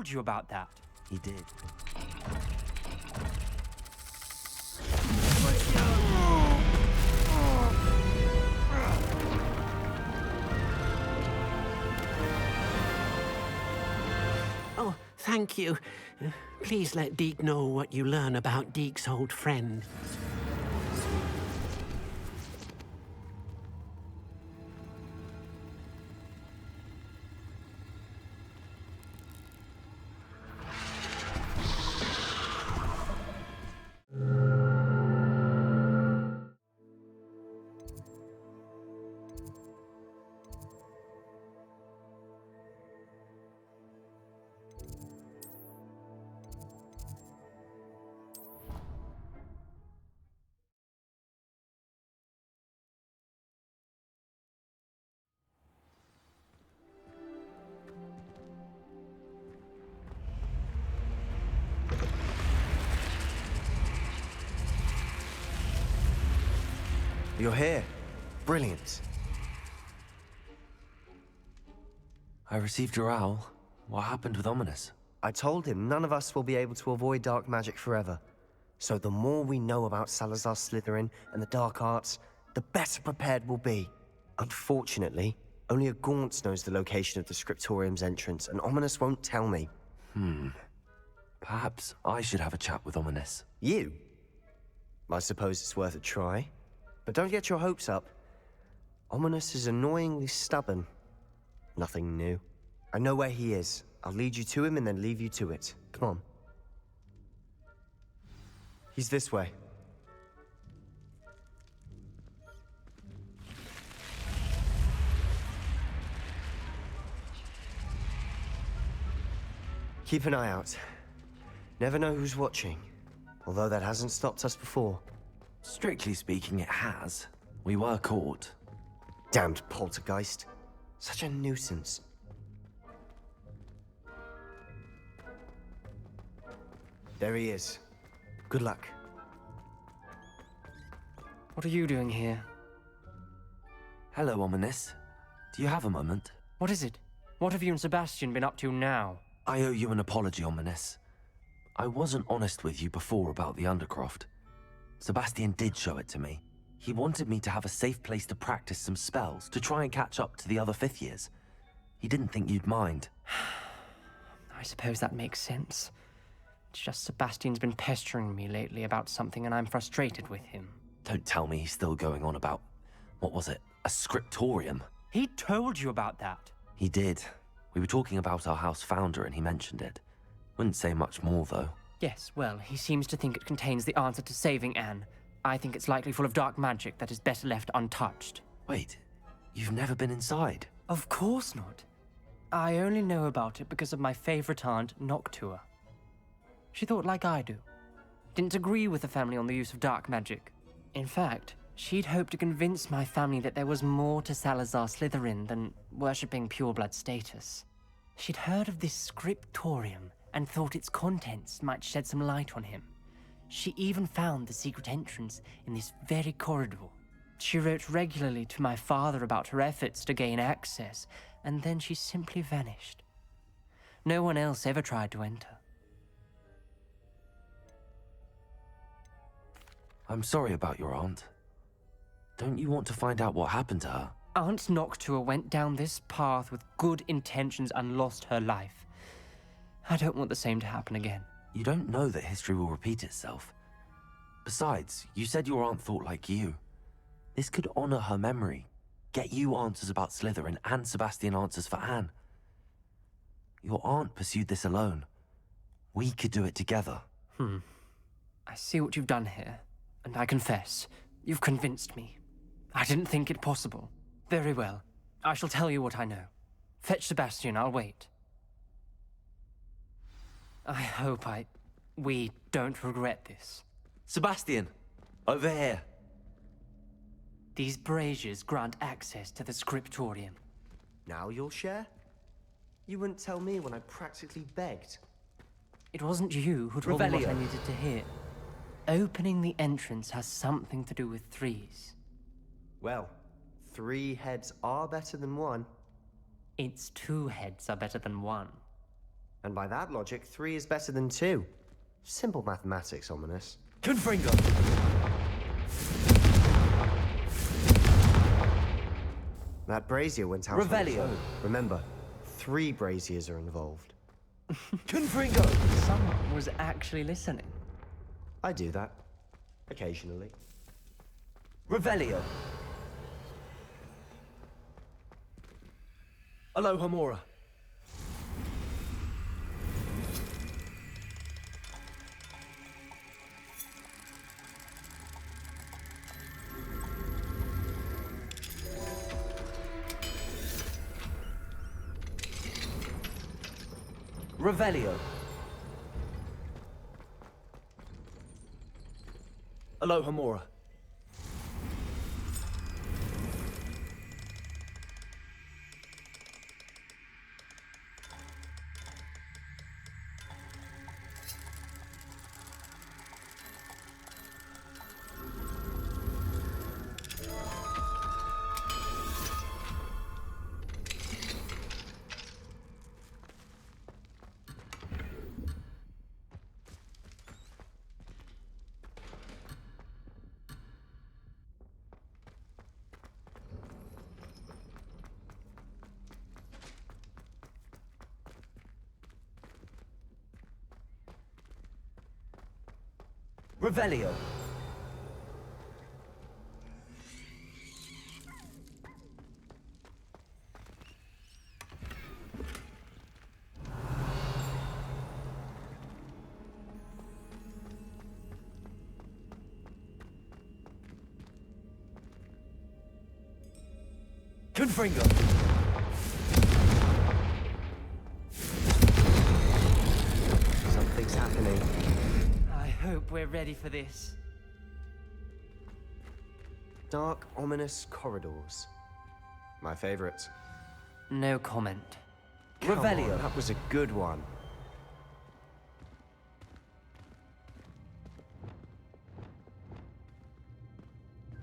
told you about that. He did. Oh, thank you. Please let Deke know what you learn about Deke's old friend. You're here. Brilliant. I received your owl. What happened with Ominous? I told him none of us will be able to avoid dark magic forever. So the more we know about Salazar Slytherin and the dark arts, the better prepared we'll be. Unfortunately, only a Gaunt knows the location of the Scriptorium's entrance, and Ominous won't tell me. Perhaps I should have a chat with Ominous. You? I suppose it's worth a try. But don't get your hopes up. Ominous is annoyingly stubborn. Nothing new. I know where he is. I'll lead you to him and then leave you to it. Come on. He's this way. Keep an eye out. Never know who's watching. Although that hasn't stopped us before. Strictly speaking, it has. We were caught. Damned poltergeist. Such a nuisance. There he is. Good luck. What are you doing here? Hello, Ominous. Do you have a moment? What is it? What have you and Sebastian been up to now? I owe you an apology, Ominous. I wasn't honest with you before about the Undercroft. Sebastian did show it to me. He wanted me to have a safe place to practice some spells, to try and catch up to the other fifth years. He didn't think you'd mind. I suppose that makes sense. It's just Sebastian's been pestering me lately about something and I'm frustrated with him. Don't tell me he's still going on about, what was it, a scriptorium? He told you about that. He did. We were talking about our house founder and he mentioned it. Wouldn't say much more, though. Yes, well, he seems to think it contains the answer to saving Anne. I think it's likely full of dark magic that is better left untouched. Wait, you've never been inside? Of course not. I only know about it because of my favorite aunt, Noctua. She thought like I do. Didn't agree with the family on the use of dark magic. In fact, she'd hoped to convince my family that there was more to Salazar Slytherin than worshipping pureblood status. She'd heard of this scriptorium and thought its contents might shed some light on him. She even found the secret entrance in this very corridor. She wrote regularly to my father about her efforts to gain access, and then she simply vanished. No one else ever tried to enter. I'm sorry about your aunt. Don't you want to find out what happened to her? Aunt Noctua went down this path with good intentions and lost her life. I don't want the same to happen again. You don't know that history will repeat itself. Besides, you said your aunt thought like you. This could honor her memory, get you answers about Slytherin and Sebastian answers for Anne. Your aunt pursued this alone. We could do it together. I see what you've done here, and I confess, you've convinced me. I didn't think it possible. Very well. I shall tell you what I know. Fetch Sebastian, I'll wait. I hope we don't regret this. Sebastian! Over here! These braziers grant access to the scriptorium. Now you'll share? You wouldn't tell me when I practically begged. It wasn't you who told me what I Revelio. needed to hear. Opening the entrance has something to do with threes. Well, 3 heads are better than 1. Its 2 heads are better than 1. And by that logic, 3 is better than 2. Simple mathematics, Ominous. Confringo! That brazier went out. Revelio. Remember, 3 braziers are involved. Confringo! Someone was actually listening. I do that. Occasionally. Revelio! Alohomora. Revelio. Alohomora. Revelio. Confringo. Something's happening. I hope we're ready for this. Dark, ominous corridors. My favorite. No comment. Come Revelio. on, that was a good one.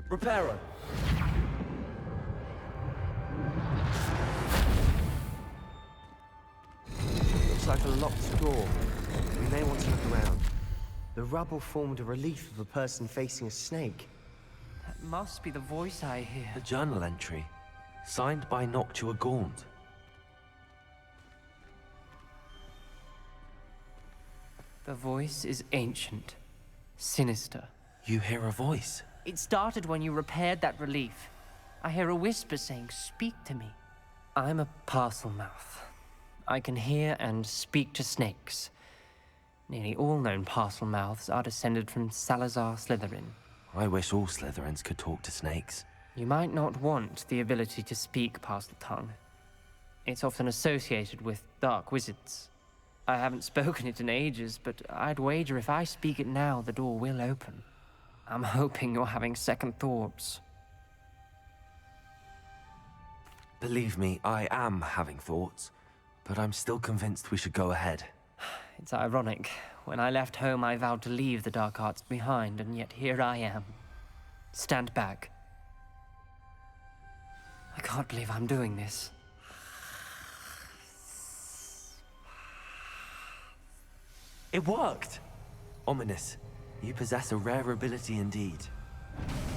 Reparo. Looks like a locked door. We may want to look around. The rubble formed a relief of a person facing a snake. That must be the voice I hear. A journal entry, signed by Noctua Gaunt. The voice is ancient, sinister. You hear a voice. It started when you repaired that relief. I hear a whisper saying, "Speak to me." I'm a parcel mouth. I can hear and speak to snakes. Nearly all known parcel mouths are descended from Salazar Slytherin. I wish all Slytherins could talk to snakes. You might not want the ability to speak parcel tongue. It's often associated with dark wizards. I haven't spoken it in ages, but I'd wager if I speak it now, the door will open. I'm hoping you're having second thoughts. Believe me, I am having thoughts, but I'm still convinced we should go ahead. It's ironic. When I left home, I vowed to leave the dark arts behind, and yet here I am. Stand back. I can't believe I'm doing this. It worked! Ominous, you possess a rare ability indeed.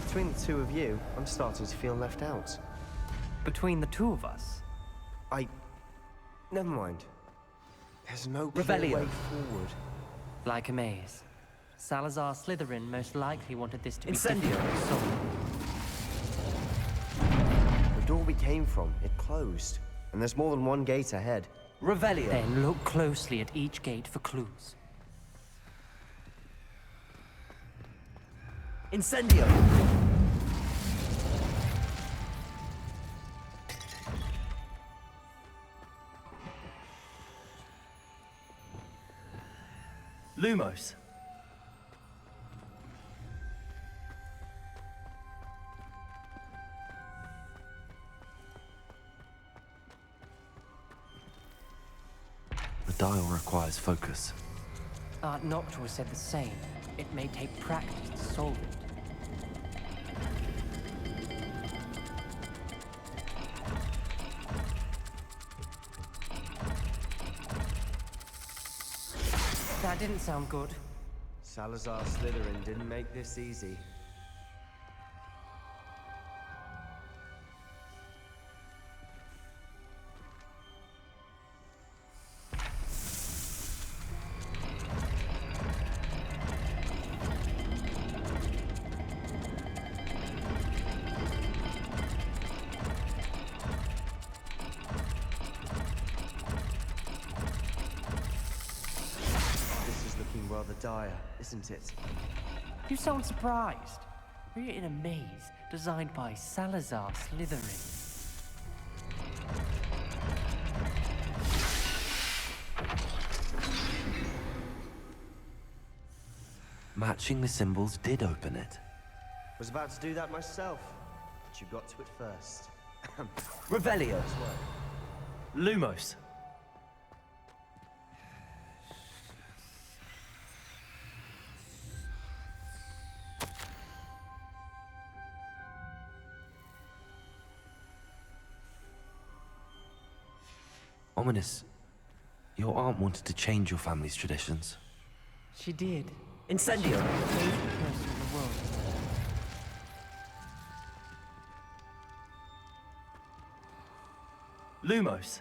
Between the 2 of you, I'm starting to feel left out. Between the 2 of us, Never mind. There's no clear Revelio. way forward. like a maze. Salazar Slytherin most likely wanted this to be Incendio. difficult to solve. The door we came from, it closed. And there's more than one gate ahead. Revelio. Then look closely at each gate for clues. Incendio. Lumos. The dial requires focus. Art Noctua said the same. It may take practice to solve it. That didn't sound good. Salazar Slytherin didn't make this easy. Rather dire, isn't it? You sound surprised. We're in a maze designed by Salazar Slytherin. Matching the symbols did open it. Was about to do that myself, but you got to it first. Revelio. Lumos. Ominous. Your aunt wanted to change your family's traditions. She did. Incendio! Favorite person in the world. Lumos.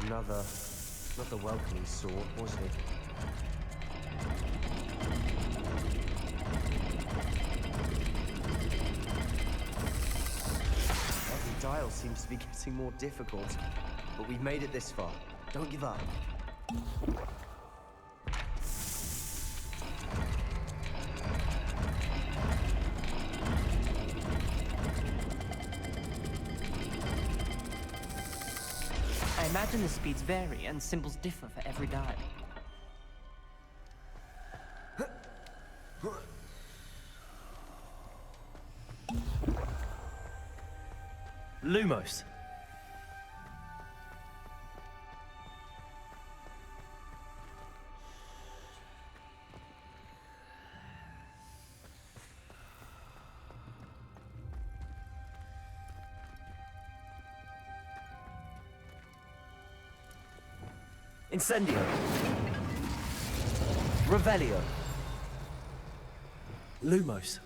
Another welcoming sword, was it? Every dial seems to be getting more difficult, but we've made it this far. Don't give up. I imagine the speeds vary and symbols differ for every dial. Lumos. Incendio. Revelio. Lumos.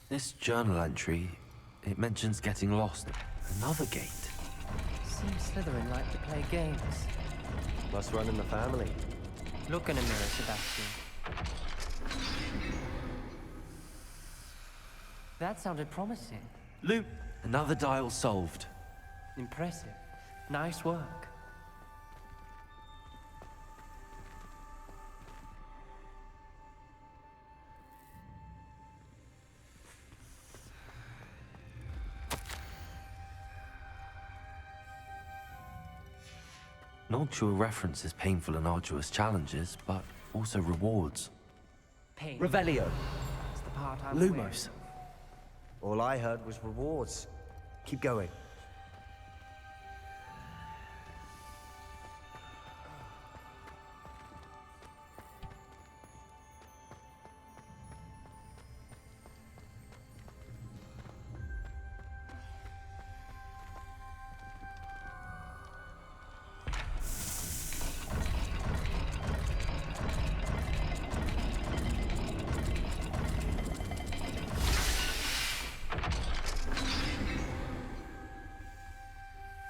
This journal entry, it mentions getting lost. Another gate. Seems Slytherin like to play games. Must run in the family. Look in a mirror, Sebastian. That sounded promising. Another dial solved. Impressive. Nice work. Noctua references painful and arduous challenges, but also rewards. Pain. Revelio. That's the part I'm aware Lumos. of. All I heard was rewards. Keep going.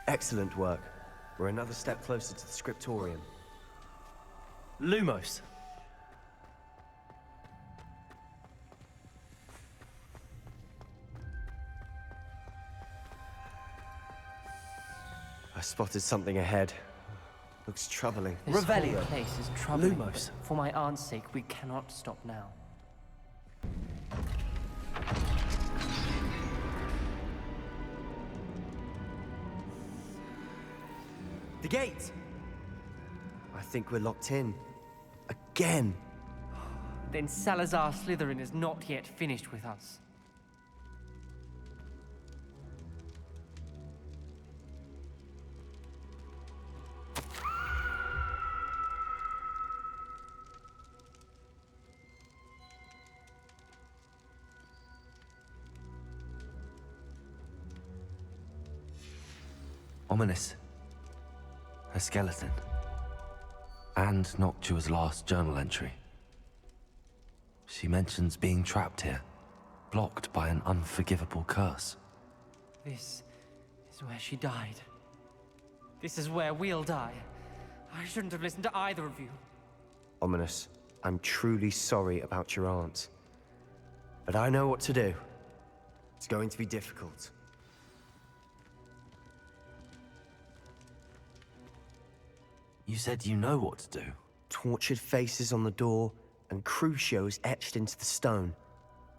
Excellent work. We're another step closer to the scriptorium. Lumos. I spotted something ahead. Looks troubling. This whole Revelio. place is troubling. Lumos. But for my aunt's sake, we cannot stop now. The gate! I think we're locked in. Again! Then Salazar Slytherin is not yet finished with us. Ominous. A skeleton. And Noctua's last journal entry. She mentions being trapped here, blocked by an unforgivable curse. This is where she died. This is where we'll die. I shouldn't have listened to either of you. Ominous, I'm truly sorry about your aunt. But I know what to do. It's going to be difficult. You said you know what to do. Tortured faces on the door and Crucios etched into the stone.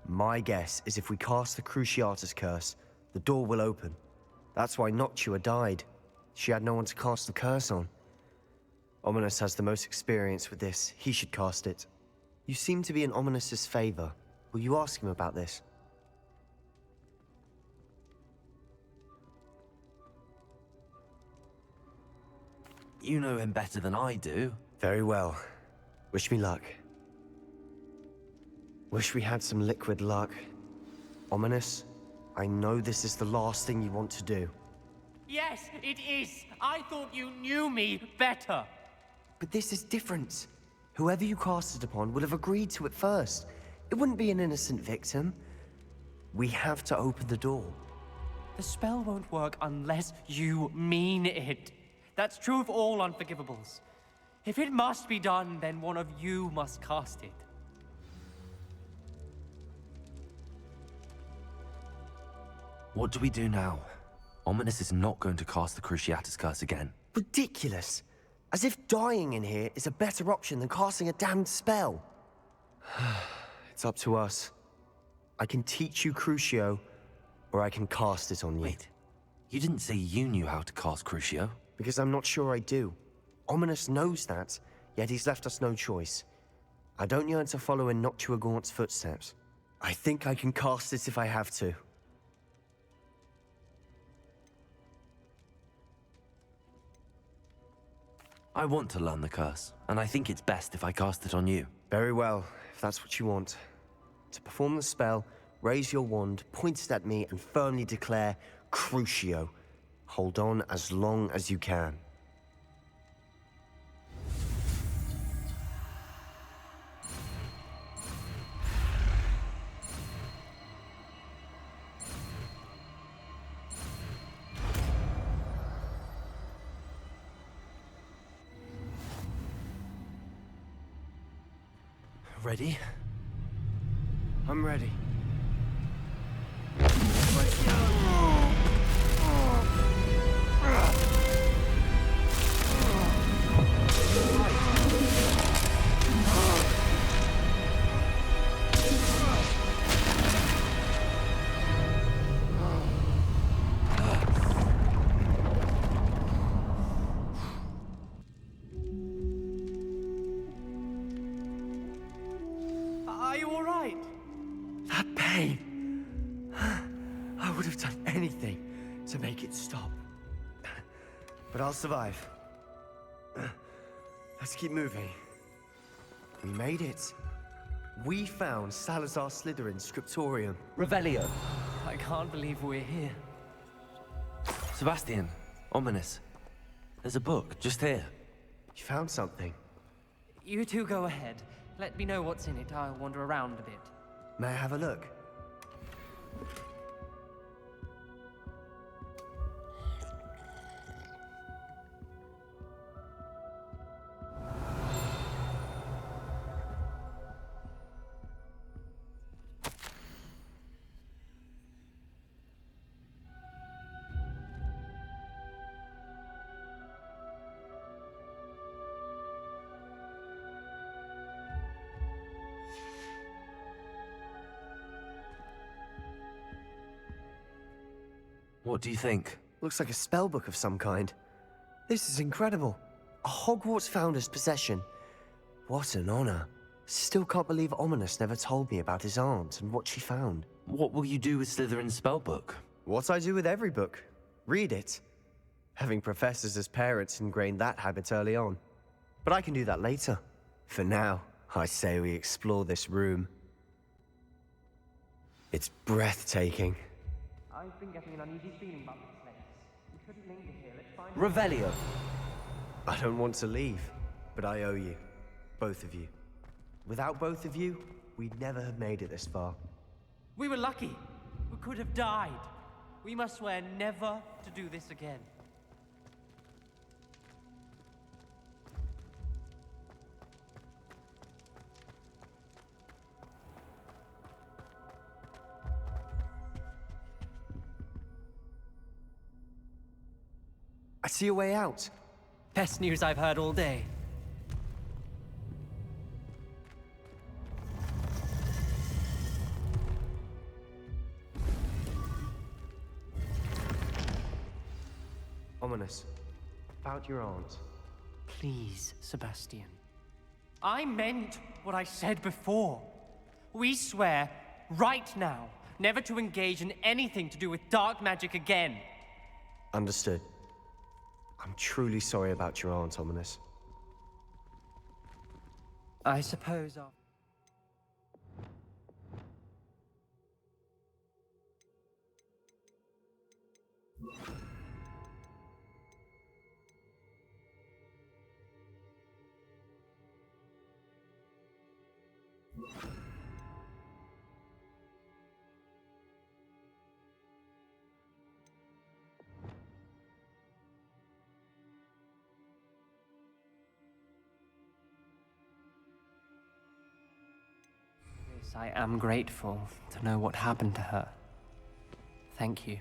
My guess is if we cast the Cruciatus curse, the door will open. That's why Noctua died. She had no one to cast the curse on. Ominous has the most experience with this. He should cast it. You seem to be in Ominous's favor. Will you ask him about this? You know him better than I do. Very well. Wish me luck. Wish we had some liquid luck. Ominous, I know this is the last thing you want to do. Yes, it is. I thought you knew me better. But this is different. Whoever you cast it upon would have agreed to it first. It wouldn't be an innocent victim. We have to open the door. The spell won't work unless you mean it. That's true of all unforgivables. If it must be done, then one of you must cast it. What do we do now? Ominous is not going to cast the Cruciatus curse again. Ridiculous. As if dying in here is a better option than casting a damned spell. It's up to us. I can teach you Crucio, or I can cast it on you. Wait, you didn't say you knew how to cast Crucio? Because I'm not sure I do. Ominous knows that, yet he's left us no choice. I don't yearn to follow in Noctua Gaunt's footsteps. I think I can cast it if I have to. I want to learn the curse, and I think it's best if I cast it on you. Very well, if that's what you want. To perform the spell, raise your wand, point it at me, and firmly declare, Crucio. Hold on as long as you can. Ready? I'm ready. Are you all right? That pain. I would have done anything to make it stop. But I'll survive. Let's keep moving. We made it. We found Salazar Slytherin's scriptorium. Revelio. I can't believe we're here. Sebastian, Ominous. There's a book just here. You found something. You two go ahead. Let me know what's in it. I'll wander around a bit. May I have a look? What do you think? Looks like a spell book of some kind. This is incredible. A Hogwarts founder's possession. What an honor. Still can't believe Ominous never told me about his aunt and what she found. What will you do with Slytherin's spellbook? What I do with every book. Read it. Having professors as parents ingrained that habit early on. But I can do that later. For now, I say we explore this room. It's breathtaking. I've been getting an uneasy feeling about this place. We couldn't linger here. Let's find Revelio. I don't want to leave, but I owe you. Both of you. Without both of you, we'd never have made it this far. We were lucky. We could have died. We must swear never to do this again. I see a way out. Best news I've heard all day. Ominous. About your aunt. Please, Sebastian. I meant what I said before. We swear, right now, never to engage in anything to do with dark magic again. Understood. I'm truly sorry about your aunt, Ominous. I suppose I'll... Yes, I am grateful to know what happened to her. Thank you.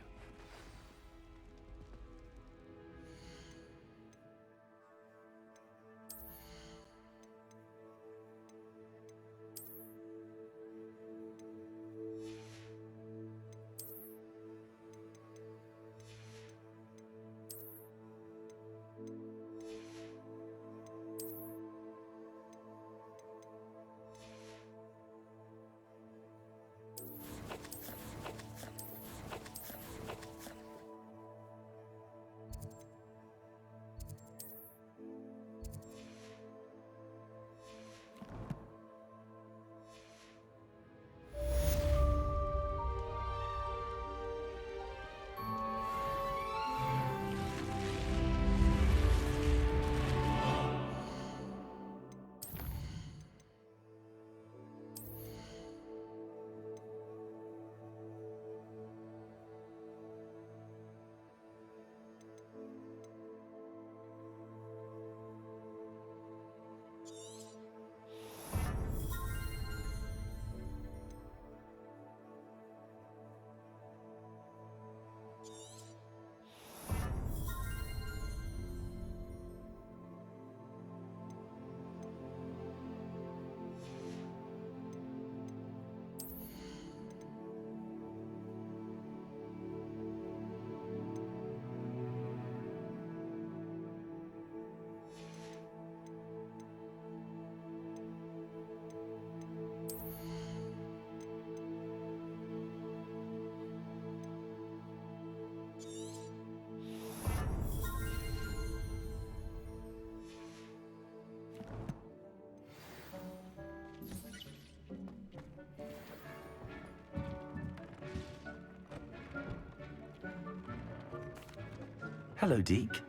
Hello, Deke.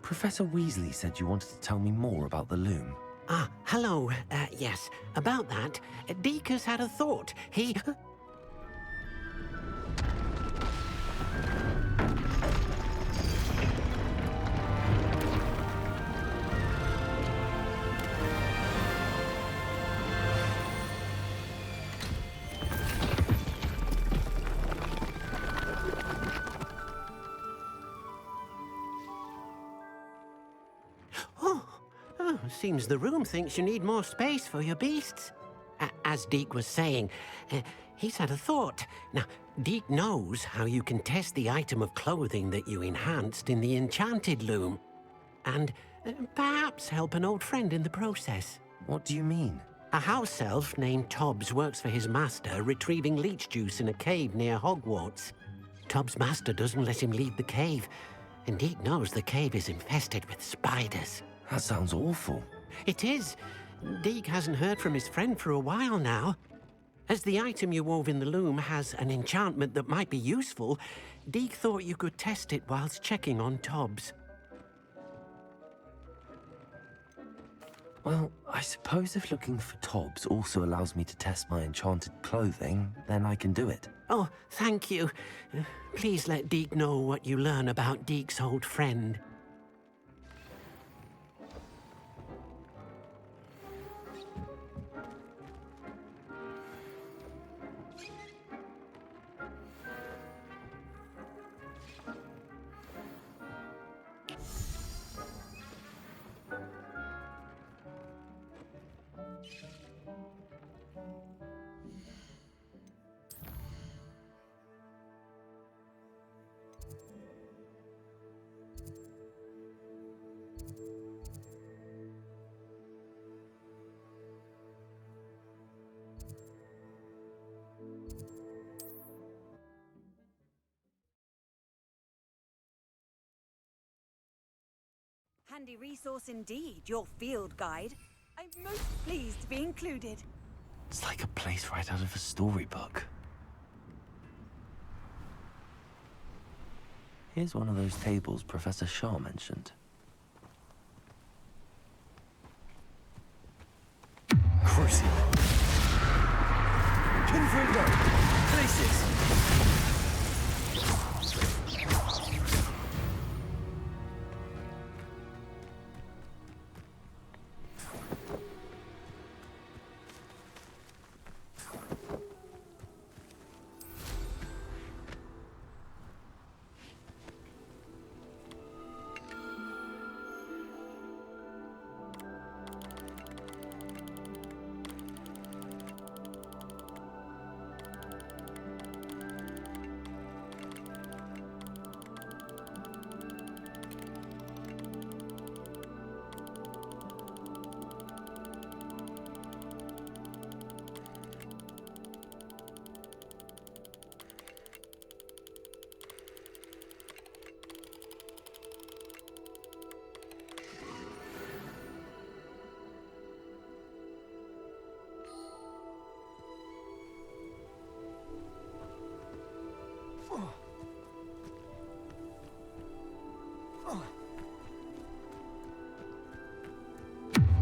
Professor Weasley said you wanted to tell me more about the loom. Ah, hello. Yes, about that, Deke has had a thought. He... Seems the room thinks you need more space for your beasts. As Deke was saying, He's had a thought. Now, Deke knows how you can test the item of clothing that you enhanced in the enchanted loom. And perhaps help an old friend in the process. What do you mean? A house elf named Tobbs works for his master, retrieving leech juice in a cave near Hogwarts. Tobbs' master doesn't let him leave the cave, and Deke knows the cave is infested with spiders. That sounds awful. It is. Deke hasn't heard from his friend for a while now. As the item you wove in the loom has an enchantment that might be useful, Deke thought you could test it whilst checking on Tobbs. Well, I suppose if looking for Tobbs also allows me to test my enchanted clothing, then I can do it. Oh, thank you. Please let Deke know what you learn about Deke's old friend. Handy resource indeed, your field guide. I'm most pleased to be included. It's like a place right out of a storybook. Here's one of those tables Professor Shaw mentioned. Crucial. Confringo. Places.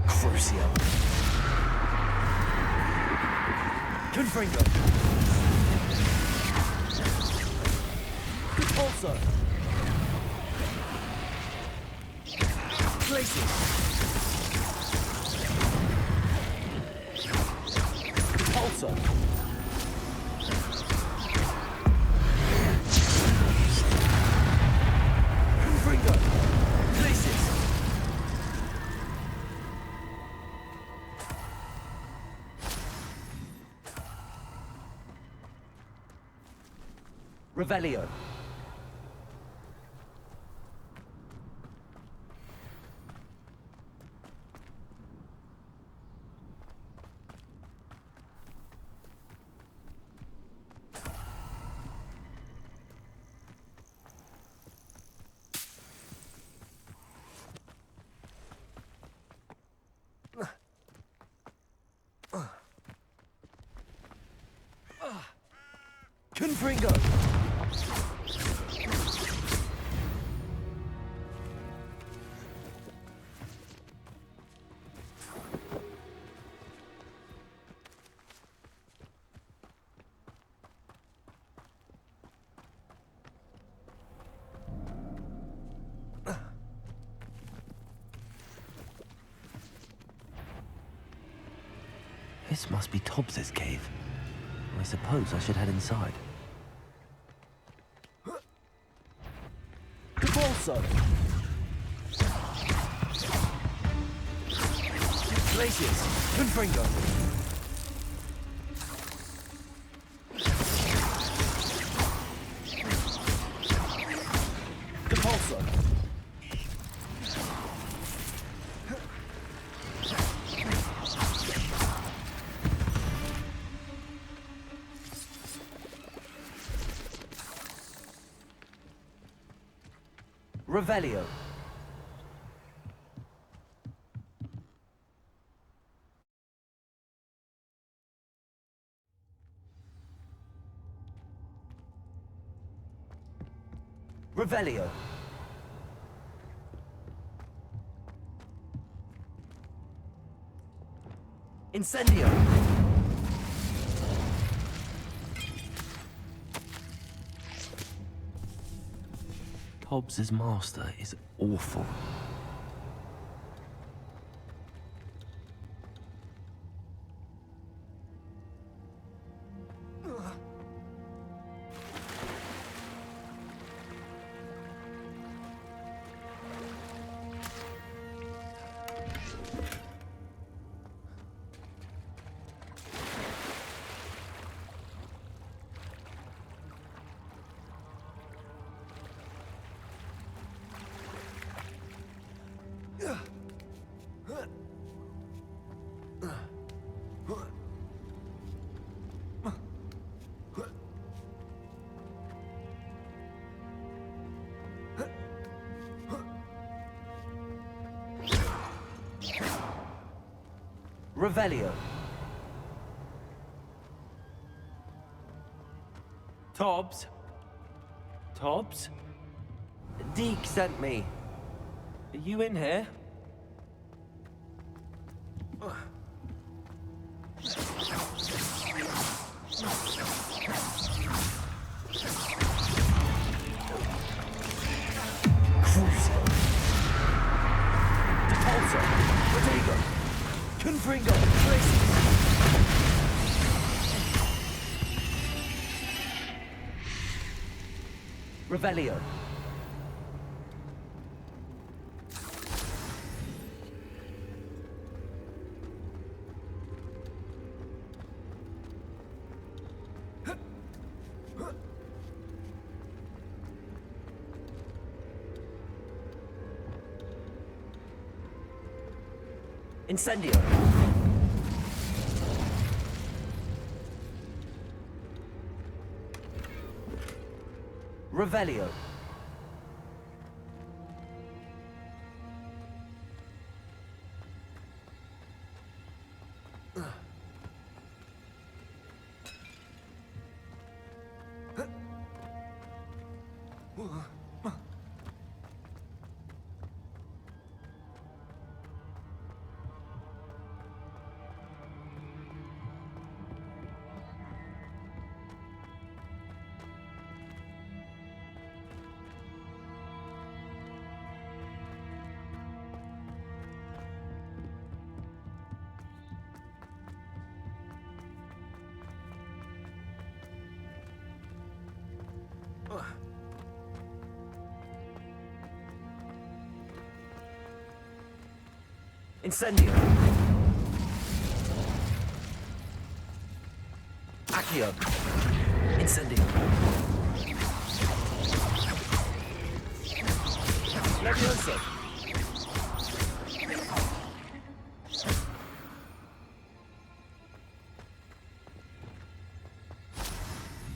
Crucial. Confringo. Also. Places. Also. Confringo. Places. Revelio. Confringo. This must be Tobbs's cave. I suppose I should head inside. Also. Places. Confringo. Revelio. Revelio. Incendio. Hobbs's master is awful. Revelio. Tobbs? Tobbs? Deke sent me. Are you in here? Repulsor. Protego. Confringo! Places! Revelio. Incendio. Revelio. Incendio. Accio. Incendio. Leviosa!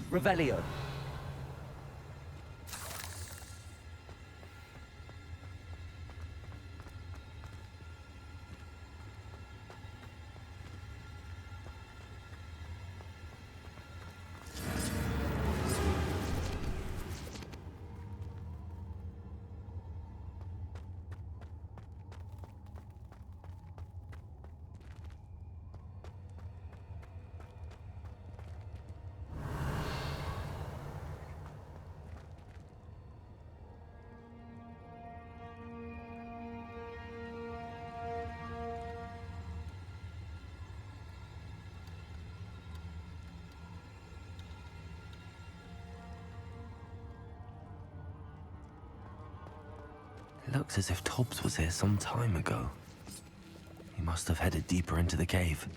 Revelio. It looks as if Tobbs was here some time ago. He must have headed deeper into the cave.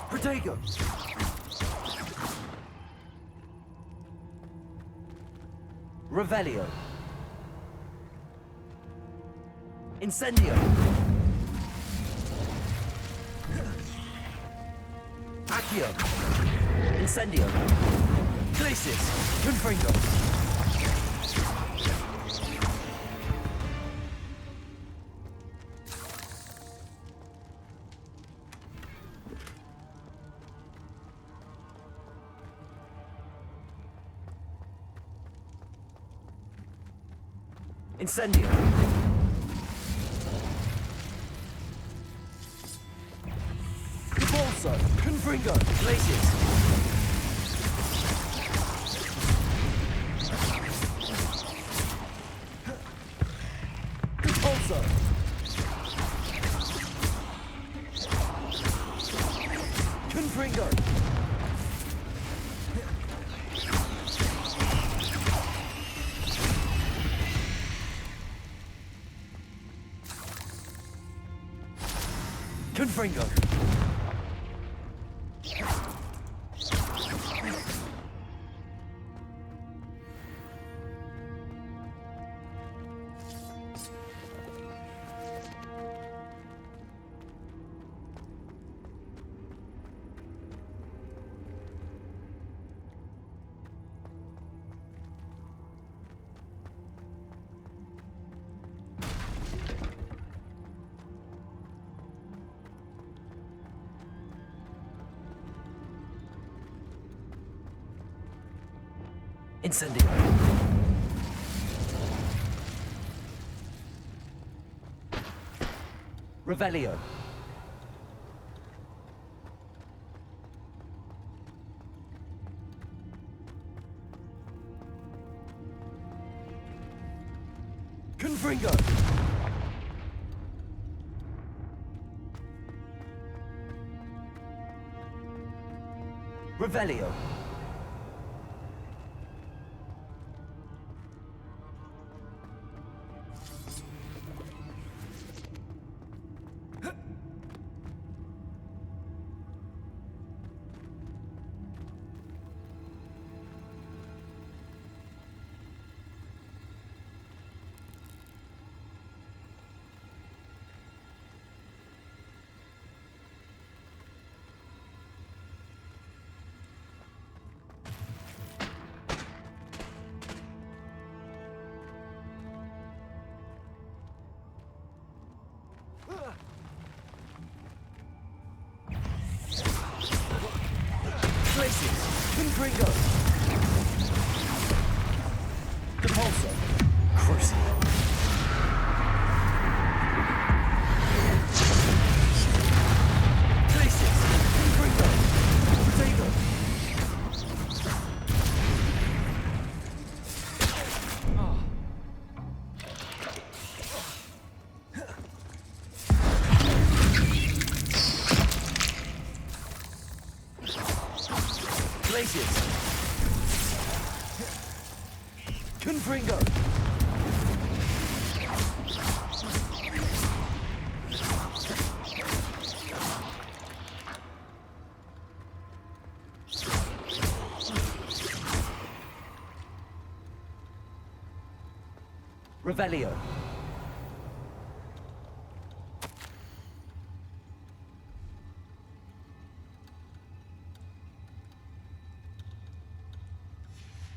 Protego! Revelio. Incendio. Accio. Incendio. Glacis. Confringo. Incendio. Repulsor. Confringo. Glacis. Repulsor. Confringo. Confringo. Incendio. Revelio. Confringo. Revelio. Glacis. Confringo. Repulsor. Crucible. Glacis. Confringo. Potato. Glacis. Confringo. Revelio.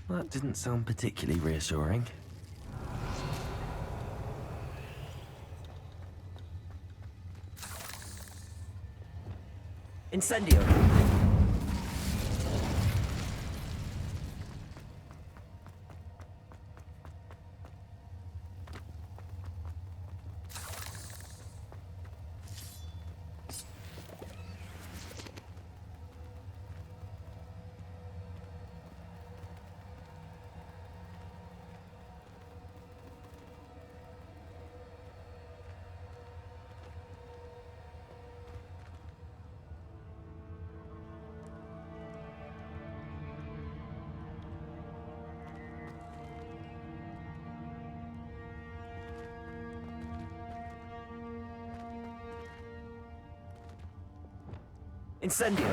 That didn't sound particularly reassuring. Incendio. Incendio.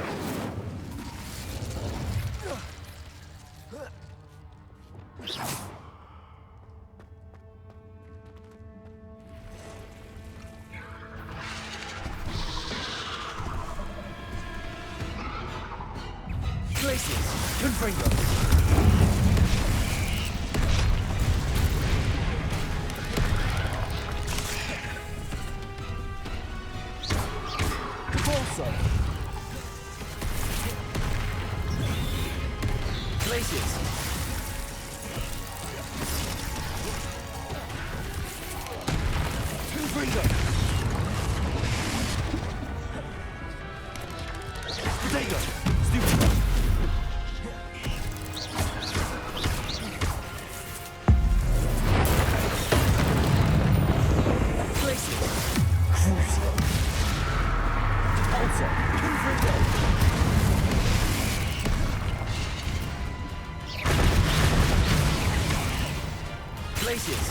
Glacis. Places. Confringo. Corso. Places. Confringo. Potato. Stupid. Places. Crucial. Also, Confringo. Places.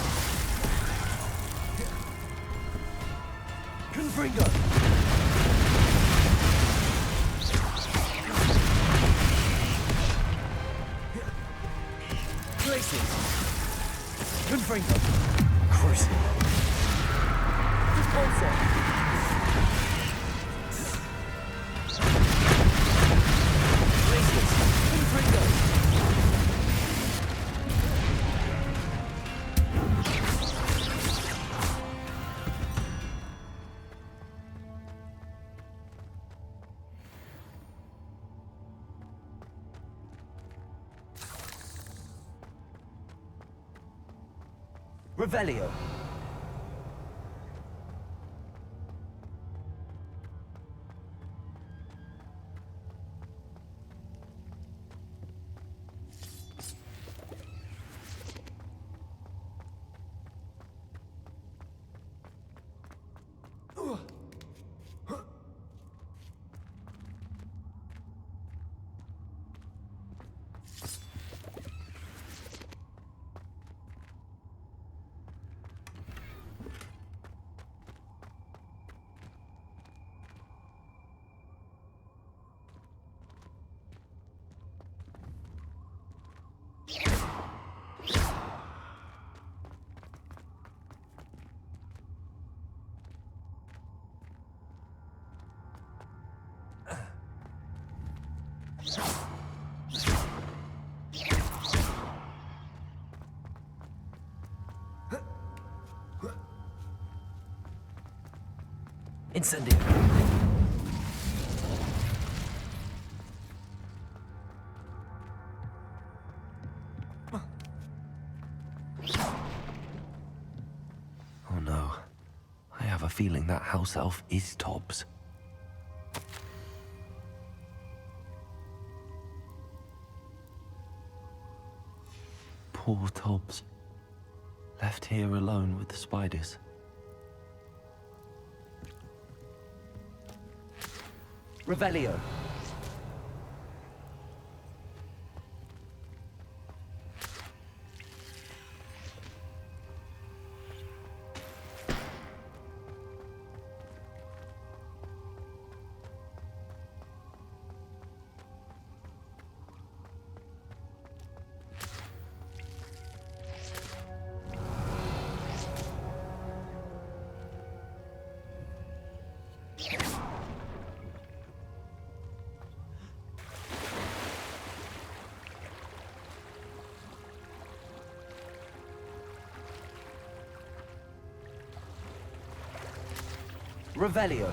Confringo. Places. Confringo. Crucial. Repulsor. Places. Confringo. Revelio. Incendio. Oh no. I have a feeling that house elf is Tobbs. Poor Tobbs. Left here alone with the spiders. Revelio. Revelio.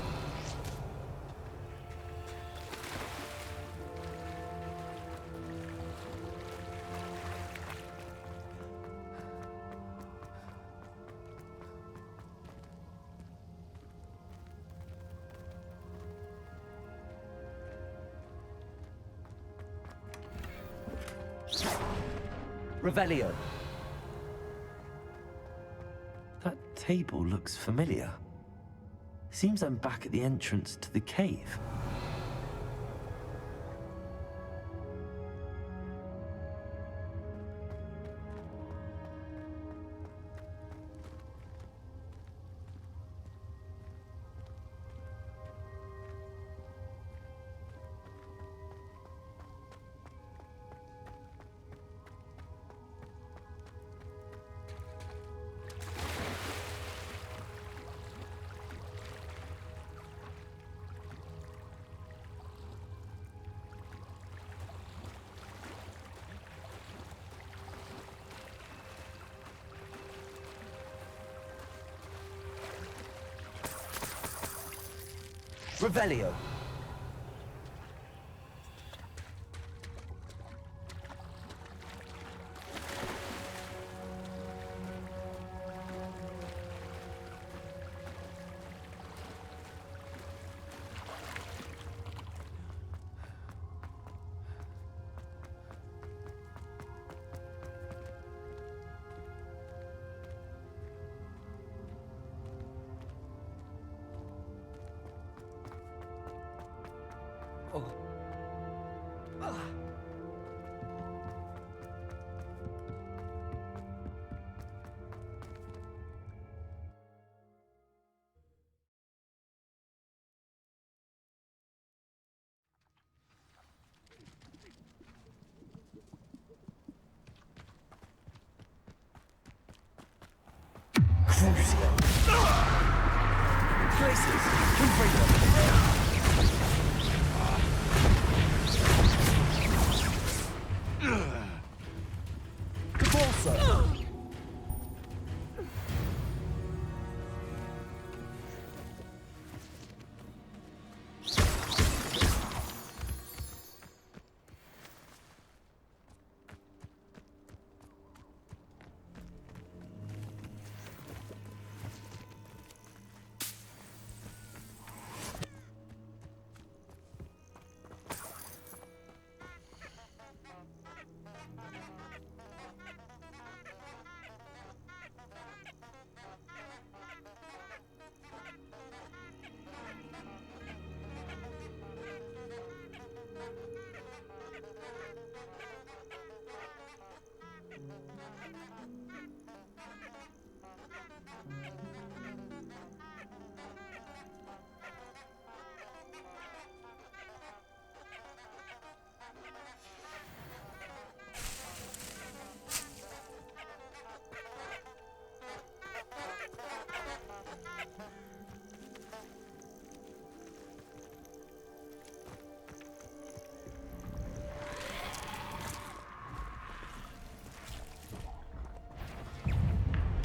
Revelio. That table looks familiar. Seems I'm back at the entrance to the cave. Revelio. Places. Convolso.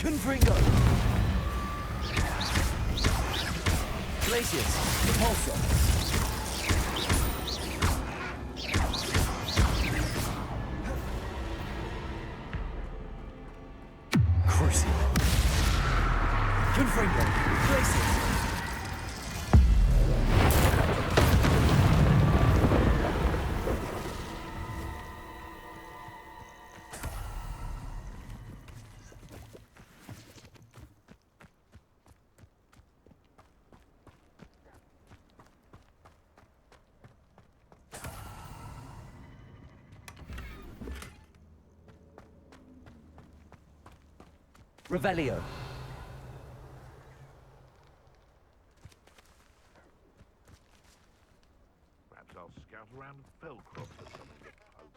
Confringo. Glacius. Repulsor. Crucial. Confringo. Glacius. Revelio. Perhaps I'll scout around Felcroft for something to poach.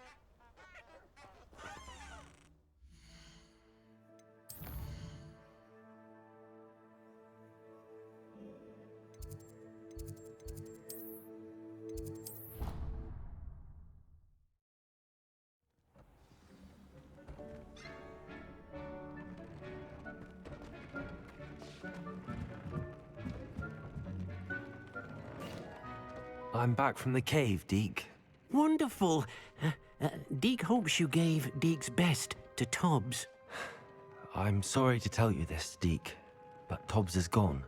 I'm back from the cave, Deke. Wonderful. Deke hopes you gave Deke's best to Tobbs. I'm sorry to tell you this, Deke, but Tobbs is gone.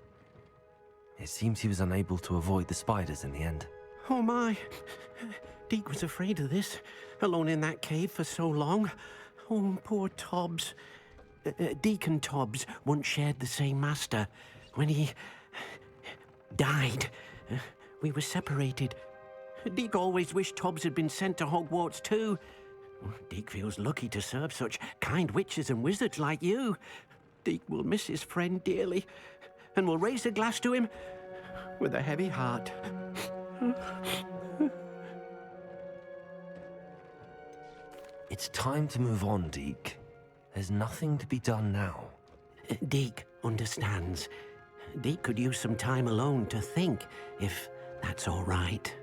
It seems he was unable to avoid the spiders in the end. Oh my. Deke was afraid of this, alone in that cave for so long. Oh, poor Tobbs. Deke and Tobbs once shared the same master. When he died, we were separated. Deke always wished Tobbs had been sent to Hogwarts too. Deke feels lucky to serve such kind witches and wizards like you. Deke will miss his friend dearly, and will raise a glass to him with a heavy heart. It's time to move on, Deke. There's nothing to be done now. Deke understands. Deke could use some time alone to think, if that's all right.